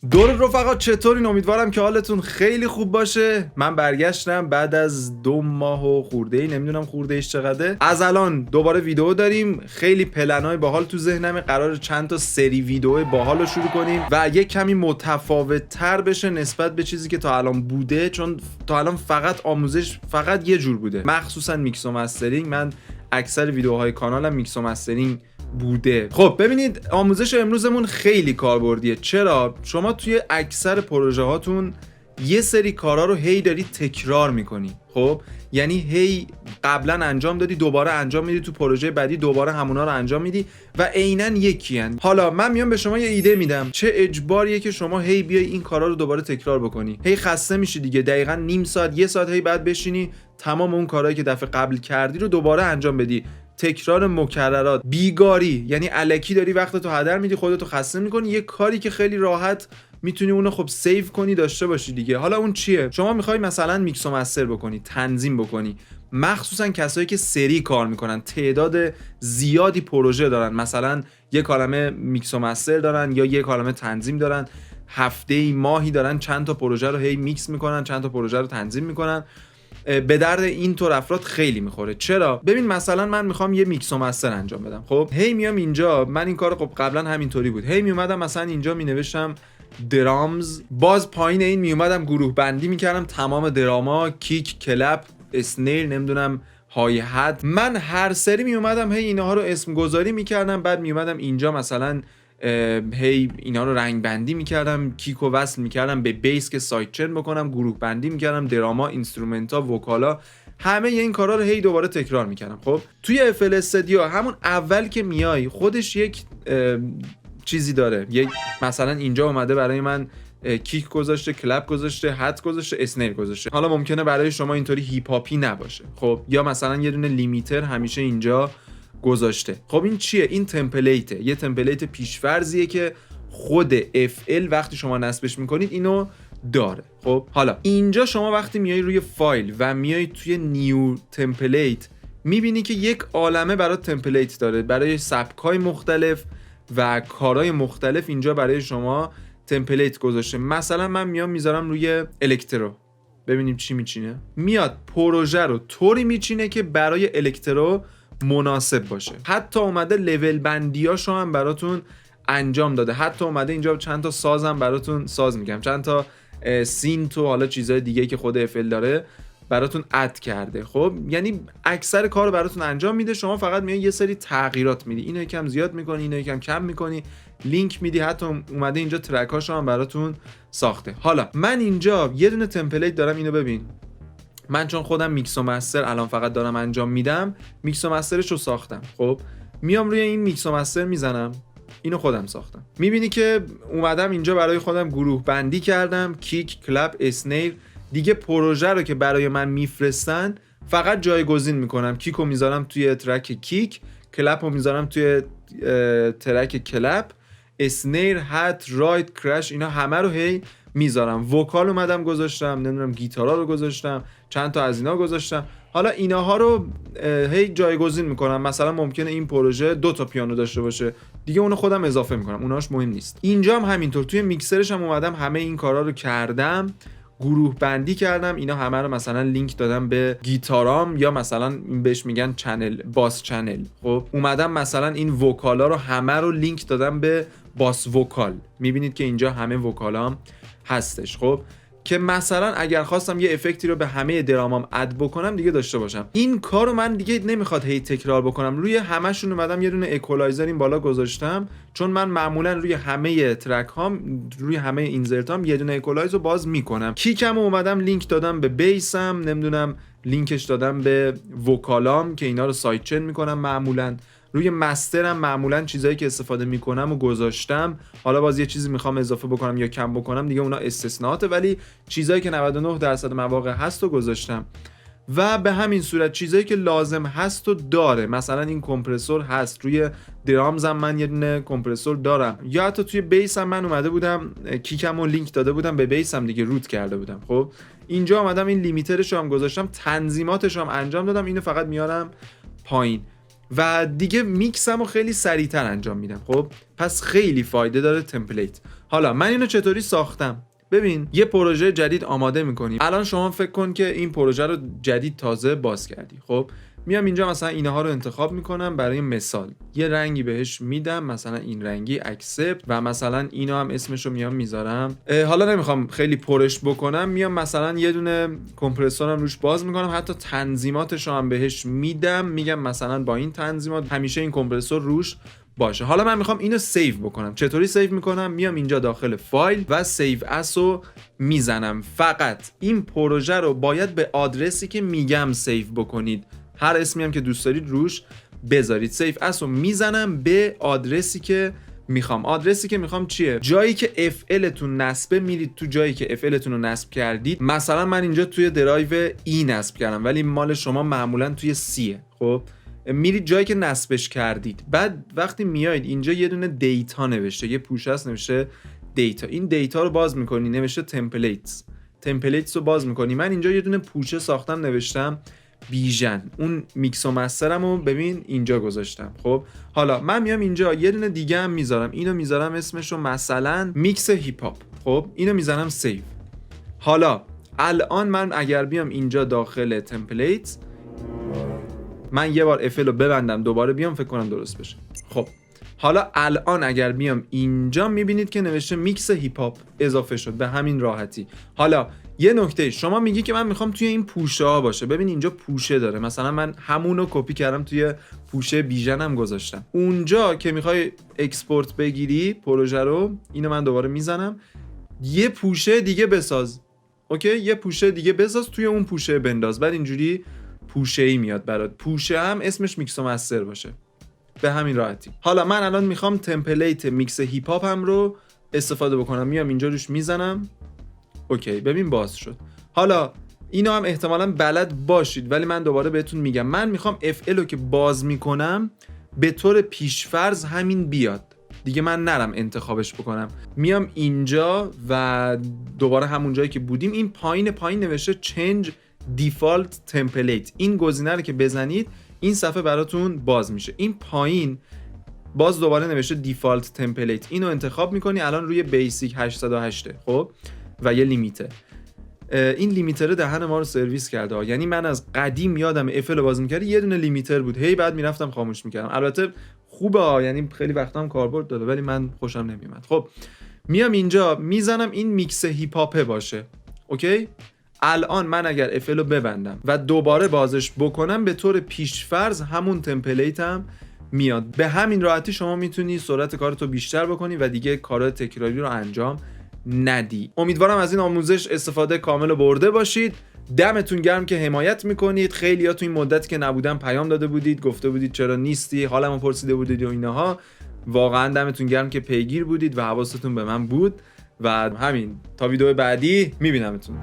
درود رفقا، چطورین؟ امیدوارم که حالتون خیلی خوب باشه. من برگشتم بعد از 2 ماه و خورده‌ای، نمیدونم خورده‌ایش چقدره. از الان دوباره ویدیو داریم. خیلی پلن‌های باحال تو ذهنمه، قراره چند تا سری ویدیو باحال رو شروع کنیم و یک کمی متفاوت‌تر بشه نسبت به چیزی که تا الان بوده، چون تا الان فقط آموزش فقط یه جور بوده، مخصوصا میکس و مسترینگ. من اکثر ویدیوهای کانالم میکس و مسترینگ بوده. خب ببینید، آموزش امروزمون خیلی کاربردیه. چرا؟ شما توی اکثر پروژه هاتون یه سری کارا رو هی داری تکرار میکنی. خب یعنی هی قبلا انجام دادی، دوباره انجام میدی، تو پروژه بعدی دوباره همونا رو انجام میدی و عیناً یکیان. حالا من میام به شما یه ایده میدم، چه اجباریه که شما هی بیای این کارا رو دوباره تکرار بکنی؟ هی خسته میشی دیگه. دقیقاً نیم ساعت، یه ساعت هی بعد بشینی تمام اون کارهایی که دفعه قبل کردی رو دوباره انجام بدی. تکرار مکررات، بیگاری، یعنی الکی داری وقتتو هدر میدی، خودتو خسته میکنی. یه کاری که خیلی راحت میتونی اونو خب سیو کنی، داشته باشی دیگه. حالا اون چیه؟ شما میخوای مثلا میکس و مستر بکنی، تنظیم بکنی، مخصوصا کسایی که سری کار میکنن، تعداد زیادی پروژه دارن، مثلا یه کالمه میکس و مستر دارن یا یه کالمه تنظیم دارن، هفته‌ای، ماهی دارن چند تا پروژه رو هی میکس میکنن، چند تا پروژه رو تنظیم میکنن. به درد اینطور افراد خیلی میخوره. چرا؟ ببین مثلا من میخوام یه میکس و مستر انجام بدم. خب هی میام اینجا، من این کارو خب قبلا همینطوری بود، هی میومدم مثلا اینجا مینوشتم درامز، باز پایین این میومدم گروه بندی میکردم تمام دراما، کیک، کلپ، اسنیل، نمیدونم های هد. من هر سری میومدم هی اینها رو اسم گذاری میکردم، بعد میومدم اینجا مثلا هی اینا رو رنگ بندی میکردم، کیک و وصل میکردم به بیس که سایت چین بکنم، گروه بندی میکردم، دراما، اینسترومنتا، وکالا، همه این کارا رو هی دوباره تکرار میکردم. خب توی افل استودیو همون اول که میای خودش یک چیزی داره، یک مثلا اینجا اومده برای من کیک گذاشته، کلپ گذاشته، هات گذاشته، اسنیل گذاشته. حالا ممکنه برای شما اینطوری هیپ هاپی نباشه، خب یا مثلا یه دونه لیمیتر همیشه اینجا گذاشته. خب این چیه؟ این تمپلیته، یه تمپلیت پیش‌فرضیه که خود FL وقتی شما نصبش میکنید اینو داره. خب حالا اینجا شما وقتی میای روی فایل و میای توی نیو تمپلیت، میبینی که یک عالمه برای تمپلیت داره، برای سبک‌های مختلف و کارهای مختلف اینجا برای شما تمپلیت گذاشته. مثلا من میام میذارم روی الکترو، ببینیم چی میچینه. میاد پروژه رو طوری میچینه که برای الکترو مناسب باشه. حتی اومده لول بندیاشو هم براتون انجام داده، حتی اومده اینجا چند تا سازم براتون، ساز میگم، چند تا سینت و حالا چیزای دیگه که خود افل داره براتون اد کرده. خب یعنی اکثر کارو براتون انجام میده، شما فقط میای یه سری تغییرات میدی، اینو یکم زیاد میکنی، اینو یکم کم میکنی، لینک میدی، حتی اومده اینجا ترکاشو هم براتون ساخته. حالا من اینجا یه دونه تمپلیت دارم، اینو ببین. من چون خودم میکس و مستر الان فقط دارم انجام میدم، میکس و مسترش رو ساختم. خب میام روی این میکس و مستر میزنم، اینو خودم ساختم. میبینی که اومدم اینجا برای خودم گروه بندی کردم، کیک، کلپ، اسنیل. دیگه پروژه رو که برای من میفرستن فقط جایگزین میکنم، کیکو میذارم توی ترک کیک، کلپو میذارم توی ترک کلپ، اسنیر، هات، رایت، کرش، اینا همه رو هی میذارم. وکال اومدم گذاشتم، نمیدونم گیتارا رو گذاشتم، چند تا از اینا گذاشتم. حالا ایناها رو هی جایگزین میکنم. مثلا ممکنه این پروژه 2 تا پیانو داشته باشه، دیگه اونو خودم اضافه میکنم، اوناش مهم نیست. اینجا هم همینطور، توی میکسرش هم اومدم همه این کارا رو کردم، گروه بندی کردم، اینا همه رو مثلا لینک دادم به گیتارام، یا مثلا این بهش میگن چنل، باس چنل. خب اومدم مثلا این وکالا رو همه رو لینک دادم به باس وکال. میبینید که اینجا همه وکالام هستش. خب که مثلا اگر خواستم یه افکتی رو به همه درامام اد بکنم دیگه داشته باشم. این کارو من دیگه نمیخواد هی تکرار بکنم. روی همه‌شون اومدم یه دونه اکوالایزر این بالا گذاشتم، چون من معمولا روی همه ترک هام، روی همه اینزرتام یه دونه اکوالایزر باز میکنم. کیکم اومدم لینک دادم به بیسم، نمیدونم لینکش دادم به وکالام که اینا رو سایت چین میکنم. معمولا روی مسترم معمولا چیزایی که استفاده میکنم و گذاشتم. حالا باز یه چیزی میخوام اضافه بکنم یا کم بکنم دیگه اونا استثناءاته، ولی چیزایی که 99% مواقع هست و گذاشتم. و به همین صورت چیزایی که لازم هست و داره، مثلا این کمپرسور هست، روی درامزم من یه دونه کمپرسور دارم، یا حتی توی بیسم من اومده بودم کیکمو لینک داده بودم به بیسم دیگه، روت کرده بودم. خب اینجا اومدم این لیمیترش رو هم گذاشتم، تنظیماتش هم انجام دادم، اینو فقط میارم پایین و دیگه میکسمو خیلی سریعتر انجام میدم. خب پس خیلی فایده داره تمپلیت. حالا من اینو چطوری ساختم؟ ببین یه پروژه جدید آماده میکنی. الان شما فکر کن که این پروژه رو جدید تازه باز کردی. خب میام اینجا مثلا اینها رو انتخاب میکنم. برای مثال یه رنگی بهش میدم، مثلا این رنگی اکسپت، و مثلا اینو هم اسمشو میام میذارم. حالا نمیخوام خیلی پرش بکنم، میام مثلا یه دونه کمپرسورم روش باز میکنم، حتی تنظیماتشو هم بهش میدم، میگم مثلا با این تنظیمات همیشه این کمپرسور روش باشه. حالا من میخوام اینو سیو بکنم. چطوری سیو میکنم؟ میام اینجا داخل فایل و سیو اس رو میزنم. فقط این پروژه رو باید به آدرسی که میگم سیو بکنید. هر اسمی هم که دوست دارید روش بذارید. سیو اس رو میزنم به آدرسی که میخوام. آدرسی که میخوام چیه؟ جایی که FL تون نصبه، میرید تو جایی که FL تون رو نصب کردید. مثلا من اینجا توی درایو E نصب کردم، ولی مال شما معمولا توی C. خب میرید جایی که نصبش کردید. بعد وقتی میایید اینجا یه دونه دیتا نوشته، یه پوشه است نوشته دیتا. این دیتا رو باز میکنی، نوشته تمپلیتس رو باز میکنی. من اینجا یه دونه پوشه ساختم، نوشتم بیژن. اون میکس و مسترم رو ببین اینجا گذاشتم. خب حالا من میام اینجا یه دونه دیگه هم میذارم. اینو میذارم اسمشو مثلا میکس هیپ هاپ. خب اینو میذارم سیو. حالا الان من اگر بیام اینجا داخل تمپلیت، من یه بار FL رو ببندم دوباره بیام، فکر کنم درست بشه. خب حالا الان اگر بیام اینجا میبینید که نوشته میکس هیپ هاپ اضافه شد به همین راحتی. حالا یه نکته، شما میگی که من میخوام توی این پوشه ها باشه. ببین اینجا پوشه داره، مثلا من همونو کپی کردم توی پوشه بیژنم گذاشتم. اونجا که میخوای اکسپورت بگیری پروژه رو، اینو من دوباره میزنم، یه پوشه دیگه بساز. اوکی، یه پوشه دیگه بساز، توی اون پوشه بنداز. بعد اینجوری پوشه‌ای میاد برات. پوشه هم اسمش میکس و مستر باشه، به همین راحتی. حالا من الان میخوام تمپلیت میکس هیپ هاپ هم رو استفاده بکنم. میام اینجا روش میزنم. اوکی، ببین باز شد. حالا اینو هم احتمالاً بلد باشید، ولی من دوباره بهتون میگم، من میخوام FL رو که باز میکنم به طور پیشفرض همین بیاد دیگه، من نرم انتخابش بکنم. میام اینجا و دوباره همون جایی که بودیم، این پایین نوشته change default template. این گزینه رو که بزنید این صفحه براتون باز میشه. این پایین باز دوباره نوشته default template. اینو انتخاب میکنی. الان روی بیسیک 808 خب و یه لیمیته. این لیمیتر دهن ما رو سرویس کرده. یعنی من از قدیم یادم FL رو باز می‌کردم یه دونه لیمیتر بود، هی بعد میرفتم خاموش میکردم. البته خوبه یعنی خیلی وقتا هم کاربرد داره، ولی من خوشم نمیومد. خب میام اینجا میزنم این میکس هیپ هاپ باشه. اوکی، الان من اگر FL رو ببندم و دوباره بازش بکنم به طور پیشفرض همون تمپلیتم میاد. به همین راحتی شما میتونی سرعت کارتو بیشتر بکنی و دیگه کارهای تکراری رو انجام ندی. امیدوارم از این آموزش استفاده کامل برده باشید. دمتون گرم که حمایت میکنید. خیلی‌ها تو این مدت که نبودم پیام داده بودید، گفته بودید چرا نیستی، حالمو پرسیده بودید و اینها. واقعا دمتون گرم که پیگیر بودید و حواستون به من بود. و همین، تا ویدیو بعدی میبینمتون.